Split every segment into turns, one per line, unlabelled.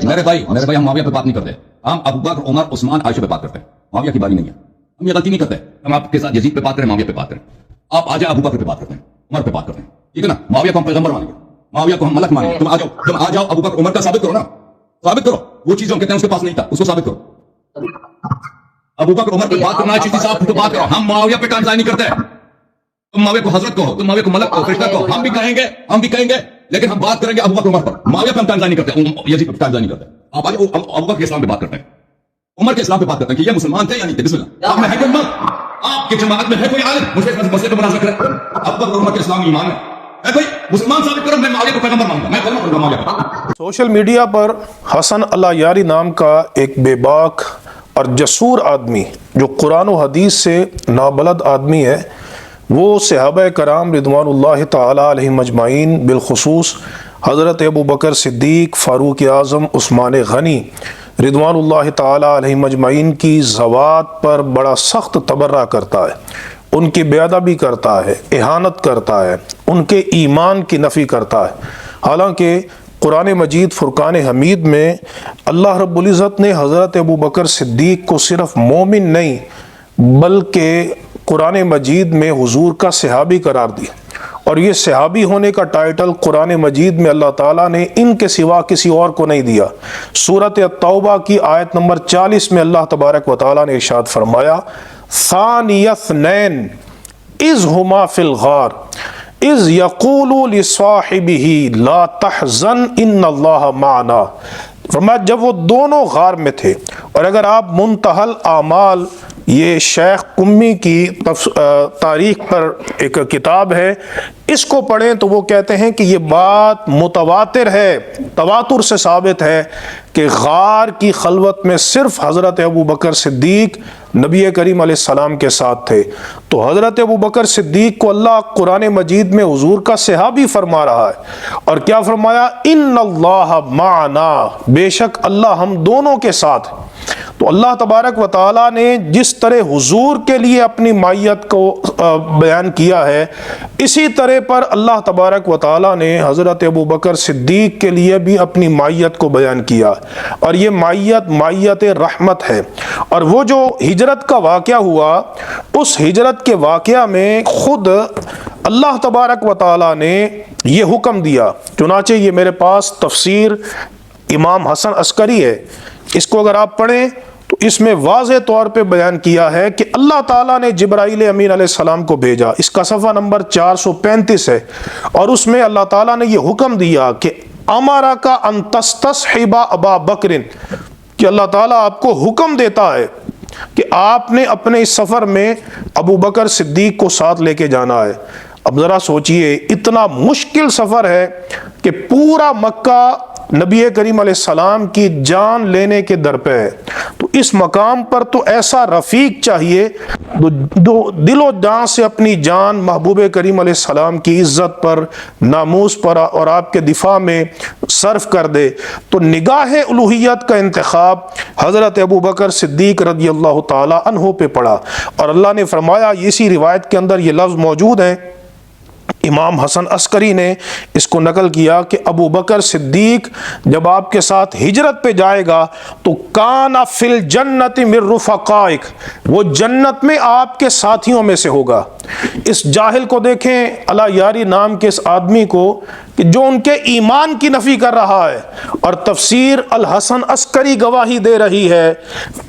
میرے بھائی ہم معاویہ پہ بات نہیں کرتے، ہم ابو بکر عمر عثمان عائشہ پہ بات کرتے ہیں، معاویہ کی باری نہیں ہے، ہم یہ غلطی نہیں کرتے، ہم آپ کے ساتھ یزید پہ بات کریں، معاویہ پہ بات کریں، آپ آ جائیں ابو بکر پہ بات کرتے ہیں، عمر پہ بات کرتے ہیں، ٹھیک ہے نا؟ معاویہ کو ہم پیغمبر مانیں گے، معاویہ کو ہم ملک مانیں گے، تم آ جاؤ ابو بکر عمر کا ثابت کرو نا، ثابت کرو، وہ چیزیں ہم کہتے ہیں اس کے پاس نہیں تھا، اس کو ثابت کرو۔ ابو بکر عمر پہ بات کرنا ہے، چیزیں صاحب تو بات کرو، ہم معاویہ پہ کانزائی نہیں کرتے، تم معاویہ کو حضرت کہو، تم معاویہ کو ملک کہو، فرشتہ کہو، ہم بھی کہیں گے، لیکن ہم بات کریں گے ابو بکر عمر پر، معاویہ پہ ہم کانزائی نہیں کرتے، یزید پہ کانزائی نہیں کرتے۔ آپ آج ابو بکر کے اسلام پہ بات کرتے ہیں، عمر کے اسلام پہ بات کرتے ہیں کہ یہ مسلمان تھے یا نہیں تھے، بسم اللہ۔ آپ میں ہے کوئی امام، آپ کی جماعت میں ہے کوئی عالم مجھے اس مسئلے پہ مناظرہ کرے؟ ابو بکر عمر کے اسلام ایمان ہے کوئی مسلمان ثابت کرو، میں معاویہ کو پیغمبر مانوں گا، میں کلمہ پڑھوں گا معاویہ کا۔
سوشل میڈیا پر حسن اللہ یاری نام کا ایک بے باک اور جسور آدمی جو قرآن و حدیث سے نابلد آدمی ہے، وہ صحابہ کرام رضوان اللہ تعالی علیہم اجمعین، بالخصوص حضرت ابو بکر صدیق، فاروق اعظم، عثمان غنی رضوان اللہ تعالی علیہم اجمعین کی ذوات پر بڑا سخت تبرہ کرتا ہے، ان کی بے ادبی کرتا ہے، اہانت کرتا ہے، ان کے ایمان کی نفی کرتا ہے۔ حالانکہ قرآن مجید فرقان حمید میں اللہ رب العزت نے حضرت ابو بکر صدیق کو صرف مومن نہیں بلکہ قرآن مجید میں حضور کا صحابی قرار دی، اور یہ صحابی ہونے کا ٹائٹل قرآن مجید میں اللہ تعالیٰ نے ان کے سوا کسی اور کو نہیں دیا۔ سورۃ التوبہ کی آیت نمبر 40 میں اللہ تبارک و تعالیٰ نے ارشاد فرمایا، ثانی اثنین اذ ہما فی الغار اذ یقول لصاحبہ لا تحزن ان اللہ معنا۔ فرمایا جب وہ دونوں غار میں تھے، اور اگر آپ منتہل اعمال، یہ شیخ قمی کی تاریخ پر ایک کتاب ہے، اس کو پڑھیں تو وہ کہتے ہیں کہ یہ بات متواتر ہے، تواتر سے ثابت ہے کہ غار کی خلوت میں صرف حضرت ابو بکر صدیق نبی کریم علیہ السلام کے ساتھ تھے۔ تو حضرت ابو بکر صدیق کو اللہ قرآن مجید میں حضور کا صحابی فرما رہا ہے، اور کیا فرمایا؟ ان اللہ معنا، بے شک اللہ ہم دونوں کے ساتھ۔ تو اللہ تبارک و تعالیٰ نے جس طرح حضور کے لیے اپنی مائیت کو بیان کیا ہے، اسی طرح پر اللہ تبارک و تعالیٰ نے حضرت ابو بکر صدیق کے لیے بھی اپنی مائیت کو بیان کیا، اور یہ مائیت رحمت ہے۔ اور وہ جو ہجرت کا واقعہ ہوا، اس ہجرت کے واقعہ میں خود اللہ تبارک و تعالیٰ نے یہ حکم دیا، چنانچہ یہ میرے پاس تفسیر امام حسن عسکری ہے، اس کو اگر آپ پڑھیں تو اس میں واضح طور پہ بیان کیا ہے کہ اللہ تعالیٰ نے جبرائیل امین علیہ السلام کو بھیجا، اس کا صفحہ نمبر 435 ہے، اور اس میں اللہ تعالیٰ نے یہ حکم دیا کہ امارا کا ان تستصحب ابا بکر، کہ اللہ تعالیٰ آپ کو حکم دیتا ہے کہ آپ نے اپنے اس سفر میں ابو بکر صدیق کو ساتھ لے کے جانا ہے۔ اب ذرا سوچئے، اتنا مشکل سفر ہے کہ پورا مکہ نبی کریم علیہ السلام کی جان لینے کے در پہ ہے، تو اس مقام پر تو ایسا رفیق چاہیے جو دل و جان سے اپنی جان محبوب کریم علیہ السلام کی عزت پر، ناموس پر اور آپ کے دفاع میں صرف کر دے۔ تو نگاہ الوہیت کا انتخاب حضرت ابو بکر صدیق رضی اللہ تعالی عنہ پہ پڑا، اور اللہ نے فرمایا، اسی روایت کے اندر یہ لفظ موجود ہیں، امام حسن عسکری نے اس کو نقل کیا کہ ابو بکر صدیق جب آپ کے ساتھ ہجرت پہ جائے گا تو کان فی الجنت من رفقائک، وہ جنت میں آپ کے ساتھیوں میں سے ہوگا۔ اس جاہل کو دیکھیں، اللہ یاری نام کے اس آدمی کو، کہ جو ان کے ایمان کی نفی کر رہا ہے، اور تفسیر الحسن عسکری گواہی دے رہی ہے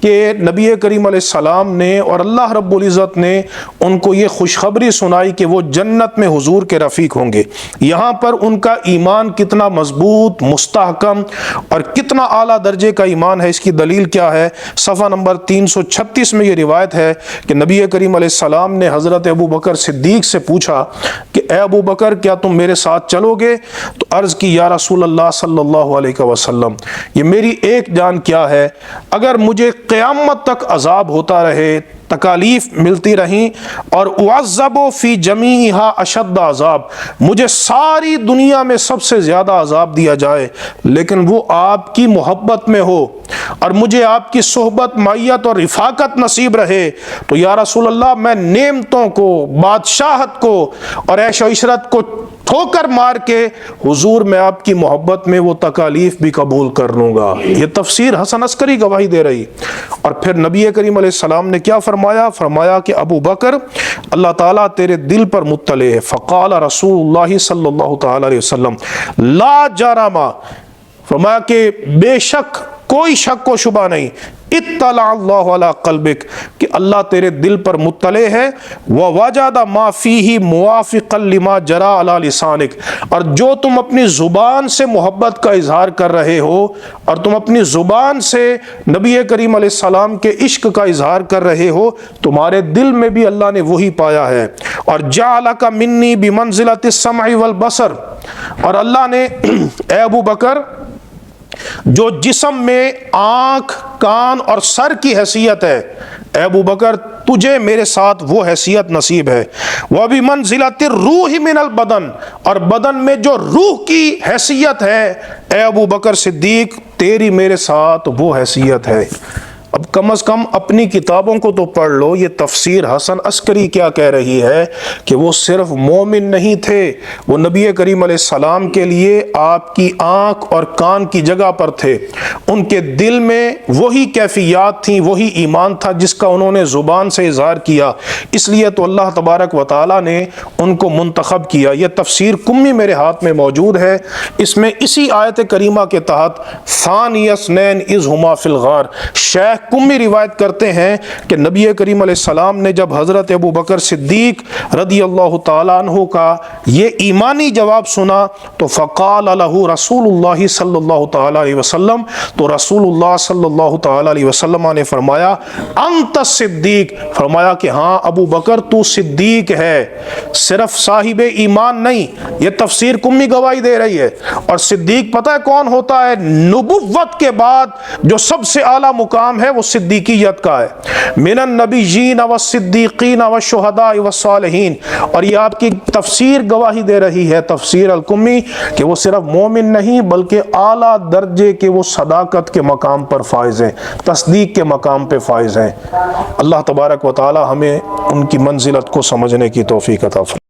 کہ نبی کریم علیہ السلام نے اور اللہ رب العزت نے ان کو یہ خوشخبری سنائی کہ وہ جنت میں حضور کے رفیق ہوں گے۔ یہاں پر ان کا ایمان کتنا مضبوط، مستحکم اور کتنا اعلیٰ درجے کا ایمان ہے، اس کی دلیل کیا ہے؟ صفحہ نمبر 336 میں یہ روایت ہے کہ نبی کریم علیہ السلام نے حضرت ابو بکر صدیق سے پوچھا کہ اے ابو بکر، کیا تم میرے ساتھ چلو گے؟ تو عرض کی، یا رسول اللہ صلی اللہ علیہ وسلم، یہ میری ایک جان کیا ہے، اگر مجھے قیامت تک عذاب ہوتا رہے، تکالیف ملتی رہیں، اور اعذب فی جمیعہا اشد عذاب، مجھے ساری دنیا میں سب سے زیادہ عذاب دیا جائے، لیکن وہ آپ کی محبت میں ہو اور مجھے آپ کی صحبت، معیت اور رفاقت نصیب رہے، تو یا رسول اللہ میں نعمتوں کو، بادشاہت کو اور عیش و عشرت کو ٹھوکر مار کے حضور میں آپ کی محبت میں وہ تکالیف بھی قبول کر لوں گا۔ یہ تفسیر حسن عسکری گواہی دے رہی۔ اور پھر نبی کریم علیہ السلام نے کیا فرمایا؟ فرمایا کہ ابو بکر اللہ تعالیٰ تیرے دل پر مطلع ہے۔ فقال رسول اللہ صلی اللہ تعالیٰ علیہ وسلم لا جرم، فرمایا کہ بے شک کوئی شک و شبہ نہیں، اطلع اللہ علی قلبک، کہ اللہ تیرے دل پر مطلع ہے، ووجد ما فیہ موافقا لما جرى علی لسانک، اور جو تم اپنی زبان سے محبت کا اظہار کر رہے ہو اور تم اپنی زبان سے نبی کریم علیہ السلام کے عشق کا اظہار کر رہے ہو، تمہارے دل میں بھی اللہ نے وہی پایا ہے۔ اور جعلک منی بمنزلۃ السمع والبصر، اور اللہ نے اے ابو بکر جو جسم میں آنکھ، کان اور سر کی حیثیت ہے، اے ابو بکر تجھے میرے ساتھ وہ حیثیت نصیب ہے۔ وَبِمَنزِلَةِ الرُّوحِ مِنَ الْبَدَنِ، اور بدن میں جو روح کی حیثیت ہے، اے ابو بکر صدیق تیری میرے ساتھ وہ حیثیت ہے۔ اب کم از کم اپنی کتابوں کو تو پڑھ لو، یہ تفسیر حسن عسکری کیا کہہ رہی ہے کہ وہ صرف مومن نہیں تھے، وہ نبی کریم علیہ السلام کے لیے آپ کی آنکھ اور کان کی جگہ پر تھے، ان کے دل میں وہی کیفیات تھیں، وہی ایمان تھا جس کا انہوں نے زبان سے اظہار کیا، اس لیے تو اللہ تبارک و تعالی نے ان کو منتخب کیا۔ یہ تفسیر کمی میرے ہاتھ میں موجود ہے، اس میں اسی آیت کریمہ کے تحت ثانی اثنین اذ ہما فی الغار، شیخ کمی روایت کرتے ہیں کہ نبی کریم علیہ السلام نے جب حضرت ابو بکر صدیق رضی اللہ تعالیٰ عنہ کا یہ ایمانی جواب سنا تو فقال له رسول اللہ صلی اللہ تعالیٰ علیہ وسلم، تو رسول اللہ صلی اللہ تعالیٰ علیہ وسلم نے فرمایا انت صدیق، فرمایا کہ ہاں ابو بکر تو صدیق ہے، صرف صاحب ایمان نہیں۔ یہ تفسیر کمی گواہی دے رہی ہے۔ اور صدیق پتہ ہے کون ہوتا ہے؟ نبوت کے بعد جو سب سے اعلیٰ مقام ہے وہ صدیقیت کا ہے، من النبیین والصدیقین والشہداء والصالحین۔ اور یہ آپ کی تفسیر گواہی دے رہی ہے، تفسیر القمی، کہ وہ صرف مومن نہیں بلکہ اعلیٰ درجے کے وہ صداقت کے مقام پر فائز ہیں، تصدیق کے مقام پہ فائز ہیں۔ اللہ تبارک و تعالی ہمیں ان کی منزلت کو سمجھنے کی توفیق عطا فرمائے۔